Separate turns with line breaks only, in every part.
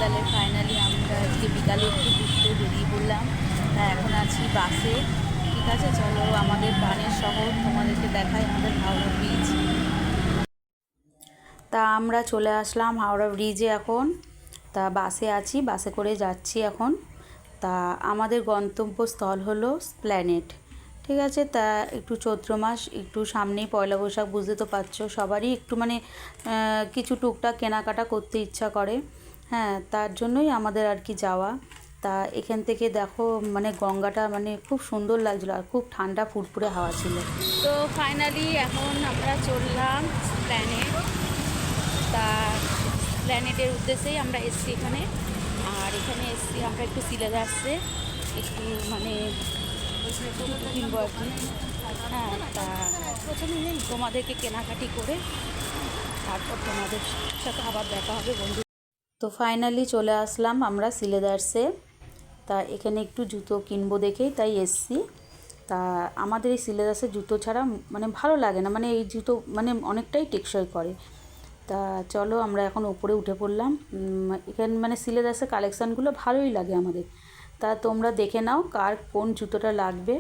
তাহলে ফাইনালি আমরা আজকে বিকালে একটু ঘুরতে বেরিয়ে পড়লাম। তা এখন আছি বাসে। ঠিক আছে, চলো আমাদের প্রাণের শহর তোমাদেরকে দেখাই, আমাদের হাওড়া ব্রিজ। তা আমরা চলে আসলাম হাওড়া ব্রিজে এখন। তা বাসে আছি, বাসে করে যাচ্ছি এখন। তা আমাদের গন্তব্যস্থল হলো এসপ্ল্যানেড। ঠিক আছে, তা একটু চৈত্র মাস, একটু সামনেই পয়লা বৈশাখ, বুঝতে তো পারছো, সবারই একটু মানে কিছু টুকটাক কেনাকাটা করতে ইচ্ছা করে। হ্যাঁ, তার জন্যই আমাদের আর কি যাওয়া। তা এখান থেকে দেখো মানে গঙ্গাটা মানে খুব সুন্দর লাগছিলো, আর খুব ঠান্ডা ফুরফুরে হাওয়া ছিল। তো ফাইনালি এখন আমরা চললাম এসপ্ল্যানেড। তা প্ল্যানেটের উদ্দেশ্যেই আমরা এসছি এখানে। আর এখানে এসছি আমরা একটু সিলেবাসে একটু মানে কিনবো আর কি। হ্যাঁ, তা তোমাদেরকে কেনাকাটি করে তারপর তোমাদের সাথে আবার দেখা হবে বন্ধু। তো ফাইনালি চলে আসলাম আমরা সিলেদার্সে। তা এখানে একটু জুতো কিনবো দেখেই তাই এসছি। তা আমাদের এই সিলেদার্সের জুতো ছাড়া মানে ভালো লাগে না, মানে এই জুতো মানে অনেকটাই টেকসই করে। তা চলো আমরা এখন উপরে উঠে পড়লাম। এখানে মানে সিলেদার্সের কালেকশানগুলো ভালোই লাগে আমাদের। তা তোমরা দেখে নাও কার কোন জুতোটা লাগবে,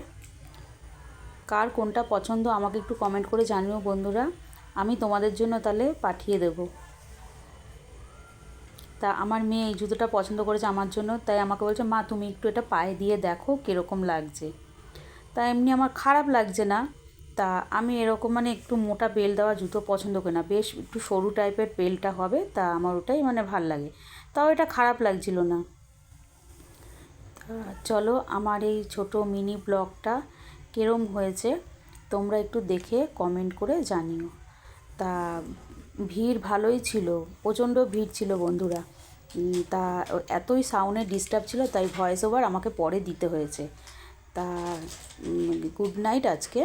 কার কোনটা পছন্দ আমাকে একটু কমেন্ট করে জানিও বন্ধুরা, আমি তোমাদের জন্য তাহলে পাঠিয়ে দেবো। তা আমার মেয়ে এই জুতোটা পছন্দ করেছে আমার জন্য, তাই আমাকে বলছে মা তুমি একটু এটা পায়ে দিয়ে দেখো কীরকম লাগছে। তা এমনি আমার খারাপ লাগছে না। তা আমি এরকম মানে একটু মোটা বেল দেওয়া জুতো পছন্দ করি না, বেশ একটু সরু টাইপের বেলটা হবে, তা আমার ওটাই মানে ভাল লাগে। তাও এটা খারাপ লাগছিল না। তা চলো আমার এই ছোট মিনি ব্লগটা কীরম হয়েছে তোমরা একটু দেখে কমেন্ট করে জানিও। তা ভিড় ভালোই ছিল, প্রচণ্ড ভিড় ছিল বন্ধুরা। তা এতই সাউন্ডের ডিস্টার্ব ছিল, তাই ভয়েস ওভার আমাকে পরে দিতে হয়েছে। তা গুড নাইট। আজকে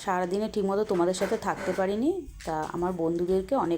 সারাদিনে ঠিকমতো তোমাদের সাথে থাকতে পারিনি, তা আমার বন্ধুদেরকে অনেক